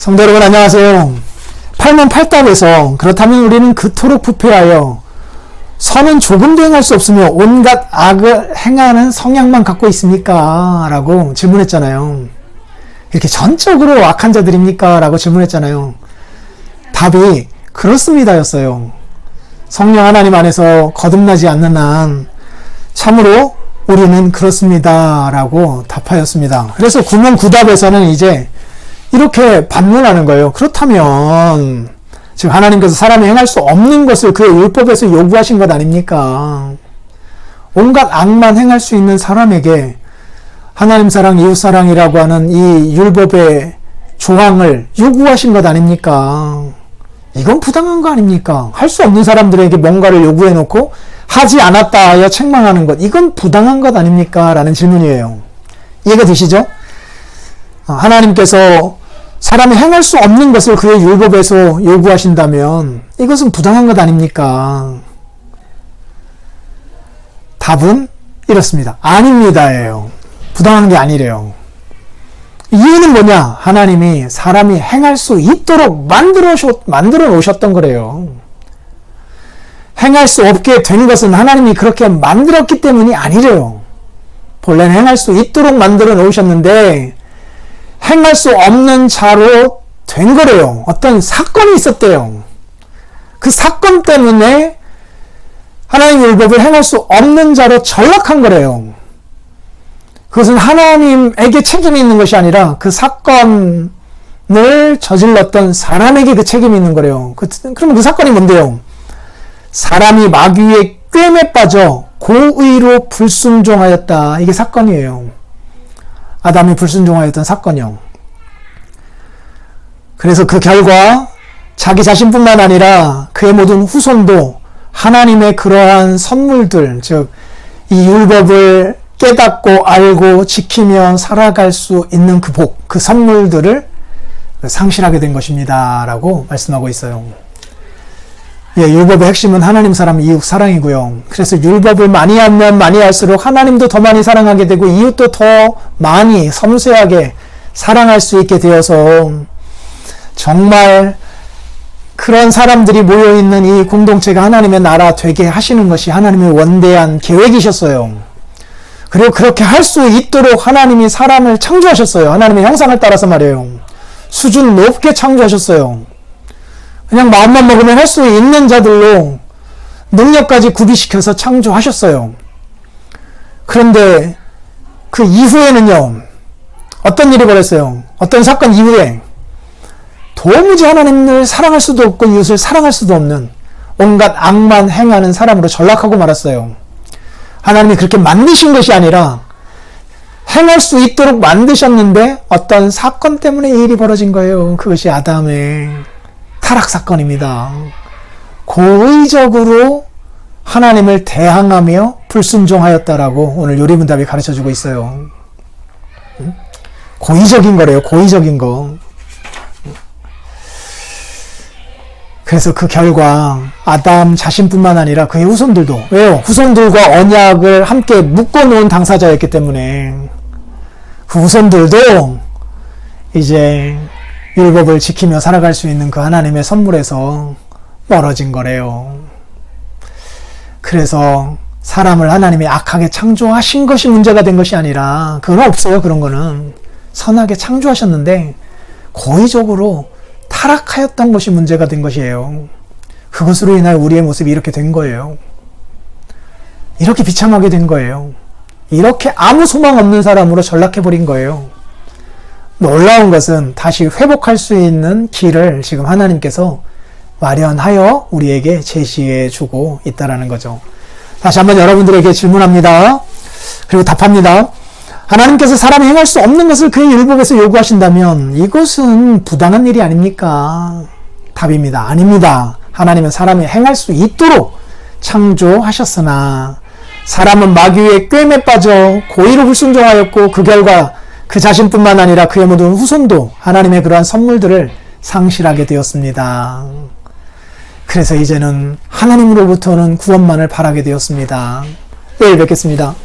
성도 여러분 안녕하세요. 팔문팔답에서 그렇다면 우리는 그토록 부패하여 선은 조금도 행할 수 없으며 온갖 악을 행하는 성향만 갖고 있습니까? 라고 질문했잖아요. 이렇게 전적으로 악한 자들입니까? 라고 질문했잖아요. 답이 그렇습니다 였어요. 성령 하나님 안에서 거듭나지 않는 한 참으로 우리는 그렇습니다 라고 답하였습니다. 그래서 구문구답에서는 이제 이렇게 반문하는 거예요. 그렇다면 지금 하나님께서 사람이 행할 수 없는 것을 그의 율법에서 요구하신 것 아닙니까? 온갖 악만 행할 수 있는 사람에게 하나님 사랑, 이웃 사랑이라고 하는 이 율법의 조항을 요구하신 것 아닙니까? 이건 부당한 거 아닙니까? 할 수 없는 사람들에게 뭔가를 요구해 놓고 하지 않았다 하여 책망하는 것, 이건 부당한 것 아닙니까? 라는 질문이에요. 이해가 되시죠? 하나님께서 사람이 행할 수 없는 것을 그의 율법에서 요구하신다면 이것은 부당한 것 아닙니까? 답은 이렇습니다. 아닙니다예요. 부당한 게 아니래요. 이유는 뭐냐? 하나님이 사람이 행할 수 있도록 만들어 놓으셨던 거래요. 행할 수 없게 된 것은 하나님이 그렇게 만들었기 때문이 아니래요. 본래는 행할 수 있도록 만들어 놓으셨는데 행할 수 없는 자로 된 거래요. 어떤 사건이 있었대요. 그 사건 때문에 하나님의 율법을 행할 수 없는 자로 전락한 거래요. 그것은 하나님에게 책임이 있는 것이 아니라 그 사건을 저질렀던 사람에게 그 책임이 있는 거래요. 그러면 그 사건이 뭔데요? 사람이 마귀의 꿰매 빠져 고의로 불순종하였다. 이게 사건이에요. 아담이 불순종하였던 사건이요. 그래서 그 결과 자기 자신뿐만 아니라 그의 모든 후손도 하나님의 그러한 선물들, 즉 이 율법을 깨닫고 알고 지키며 살아갈 수 있는 그 복, 그 선물들을 상실하게 된 것입니다. 라고 말씀하고 있어요. 예, 율법의 핵심은 하나님 사람, 이웃 사랑이고요. 그래서 율법을 많이 하면 많이 할수록 하나님도 더 많이 사랑하게 되고 이웃도 더 많이 섬세하게 사랑할 수 있게 되어서 정말 그런 사람들이 모여있는 이 공동체가 하나님의 나라 되게 하시는 것이 하나님의 원대한 계획이셨어요. 그리고 그렇게 할 수 있도록 하나님이 사람을 창조하셨어요. 하나님의 형상을 따라서 말이에요. 수준 높게 창조하셨어요. 그냥 마음만 먹으면 할 수 있는 자들로 능력까지 구비시켜서 창조하셨어요. 그런데 그 이후에는요, 어떤 일이 벌었어요? 어떤 사건 이후에 도무지 하나님을 사랑할 수도 없고 이웃을 사랑할 수도 없는 온갖 악만 행하는 사람으로 전락하고 말았어요. 하나님이 그렇게 만드신 것이 아니라 행할 수 있도록 만드셨는데 어떤 사건 때문에 이 일이 벌어진 거예요. 그것이 아담의 타락 사건입니다. 고의적으로 하나님을 대항하며 불순종하였다라고 오늘 요리문답이 가르쳐주고 있어요. 고의적인 거래요. 고의적인 거. 그래서 그 결과 아담 자신뿐만 아니라 그의 후손들도, 왜요? 후손들과 언약을 함께 묶어놓은 당사자였기 때문에 그 후손들도 이제 율법을 지키며 살아갈 수 있는 그 하나님의 선물에서 멀어진 거래요. 그래서 사람을 하나님이 악하게 창조하신 것이 문제가 된 것이 아니라, 그건 없어요. 그런 거는 선하게 창조하셨는데 고의적으로 타락하였던 것이 문제가 된 것이에요. 그것으로 인하여 우리의 모습이 이렇게 된 거예요. 이렇게 비참하게 된 거예요. 이렇게 아무 소망 없는 사람으로 전락해버린 거예요. 놀라운 것은 다시 회복할 수 있는 길을 지금 하나님께서 마련하여 우리에게 제시해 주고 있다는 거죠. 다시 한번 여러분들에게 질문합니다. 그리고 답합니다. 하나님께서 사람이 행할 수 없는 것을 그의 율법에서 요구하신다면 이것은 부당한 일이 아닙니까? 답입니다. 아닙니다. 하나님은 사람이 행할 수 있도록 창조하셨으나 사람은 마귀의 꿰매 빠져 고의로 불순종하였고 그 결과 그 자신뿐만 아니라 그의 모든 후손도 하나님의 그러한 선물들을 상실하게 되었습니다. 그래서 이제는 하나님으로부터는 구원만을 바라게 되었습니다. 내일 뵙겠습니다.